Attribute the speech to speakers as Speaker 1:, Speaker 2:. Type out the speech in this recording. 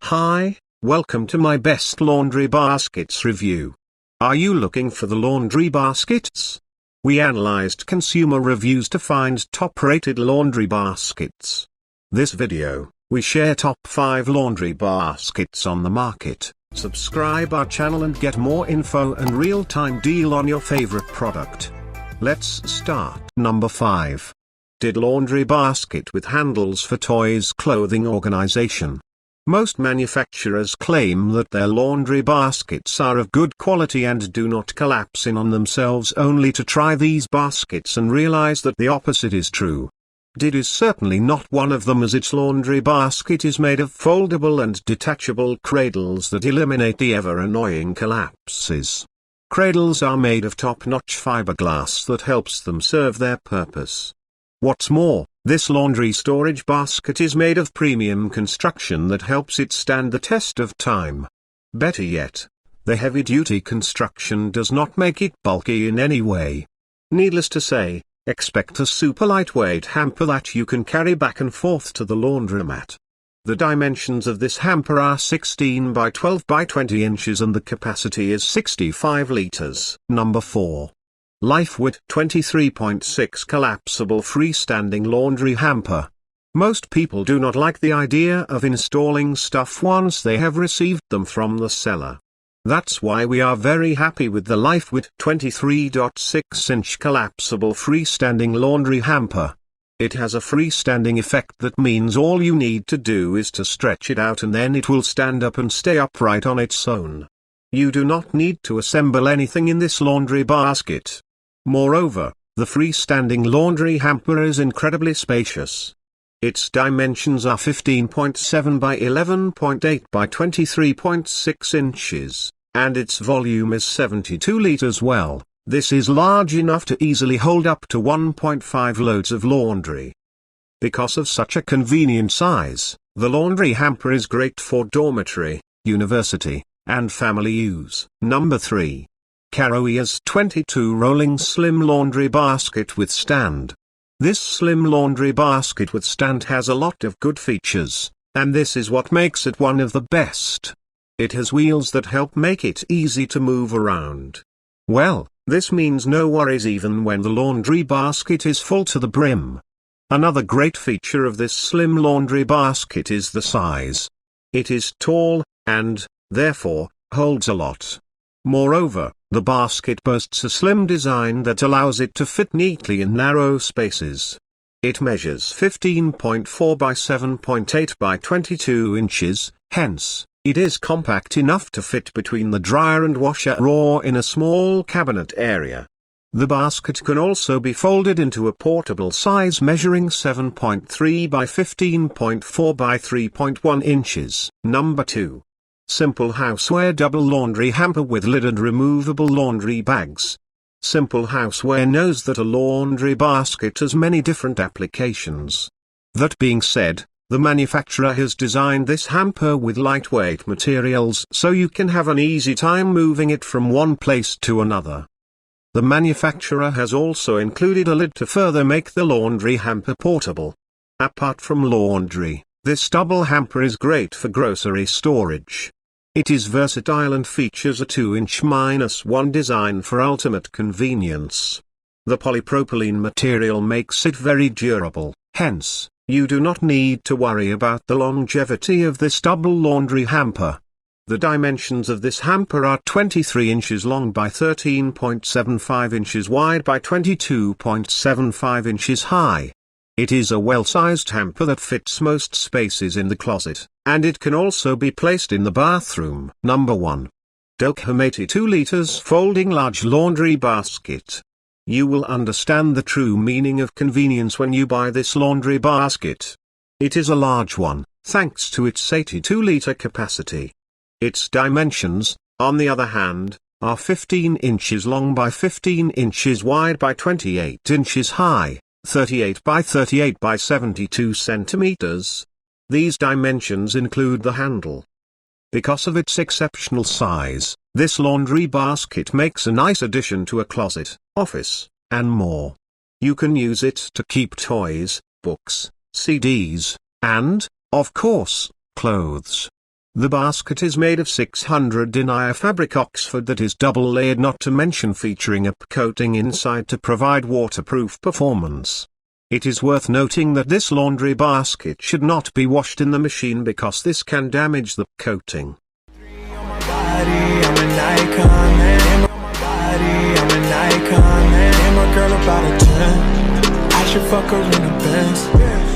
Speaker 1: Hi, welcome to my best laundry baskets review. Are you looking for the laundry baskets? We analyzed consumer reviews to find top-rated laundry baskets. This video, we share top 5 laundry baskets on the market. Subscribe our channel and get more info and real-time deal on your favorite product. Let's start. Number 5. Did laundry basket with handles for toys clothing organization. Most manufacturers claim that their laundry baskets are of good quality and do not collapse in on themselves, only to try these baskets and realize that the opposite is true. Did is certainly not one of them, as its laundry basket is made of foldable and detachable cradles that eliminate the ever-annoying collapses. Cradles are made of top-notch fiberglass that helps them serve their purpose. What's more, this laundry storage basket is made of premium construction that helps it stand the test of time. Better yet, the heavy-duty construction does not make it bulky in any way. Needless to say, expect a super lightweight hamper that you can carry back and forth to the laundromat. The dimensions of this hamper are 16 by 12 by 20 inches and the capacity is 65 liters. Number 4. Lifewit 23.6 Collapsible Freestanding Laundry Hamper. Most people do not like the idea of installing stuff once they have received them from the seller. That's why we are very happy with the Lifewit 23.6-inch Collapsible Freestanding Laundry Hamper. It has a freestanding effect that means all you need to do is to stretch it out and then it will stand up and stay upright on its own. You do not need to assemble anything in this laundry basket. Moreover, the freestanding laundry hamper is incredibly spacious. Its dimensions are 15.7 by 11.8 by 23.6 inches, and its volume is 72 liters. Well, this is large enough to easily hold up to 1.5 loads of laundry. Because of such a convenient size, the laundry hamper is great for dormitory, university, and family use. Number 3. Carowia's 22 Rolling Slim Laundry Basket with Stand. This slim laundry basket with stand has a lot of good features, and this is what makes it one of the best. It has wheels that help make it easy to move around. Well, this means no worries even when the laundry basket is full to the brim. Another great feature of this slim laundry basket is the size. It is tall, and, therefore, holds a lot. Moreover, the basket boasts a slim design that allows it to fit neatly in narrow spaces. It measures 15.4 by 7.8 by 22 inches, hence, it is compact enough to fit between the dryer and washer or in a small cabinet area. The basket can also be folded into a portable size measuring 7.3 by 15.4 by 3.1 inches. Number 2. Simple Houseware Double Laundry Hamper with Lidded Removable Laundry Bags. Simple Houseware knows that a laundry basket has many different applications. That being said, the manufacturer has designed this hamper with lightweight materials so you can have an easy time moving it from one place to another. The manufacturer has also included a lid to further make the laundry hamper portable. Apart from laundry, this double hamper is great for grocery storage. It is versatile and features a 2-inch-1 design for ultimate convenience. The polypropylene material makes it very durable, hence, you do not need to worry about the longevity of this double laundry hamper. The dimensions of this hamper are 23 inches long by 13.75 inches wide by 22.75 inches high. It is a well-sized hamper that fits most spaces in the closet, and it can also be placed in the bathroom. Number 1. Dokham 82 liters Folding Large Laundry Basket. You will understand the true meaning of convenience when you buy this laundry basket. It is a large one, thanks to its 82-liter capacity. Its dimensions, on the other hand, are 15 inches long by 15 inches wide by 28 inches high. 38 by 38 by 72 centimeters. These dimensions include the handle. Because of its exceptional size, this laundry basket makes a nice addition to a closet, office, and more. You can use it to keep toys, books, CDs, and, of course, clothes. The basket is made of 600 denier fabric Oxford that is double layered, not to mention featuring a coating inside to provide waterproof performance. It is worth noting that this laundry basket should not be washed in the machine because this can damage the coating.
Speaker 2: I should fuck her in the Benz.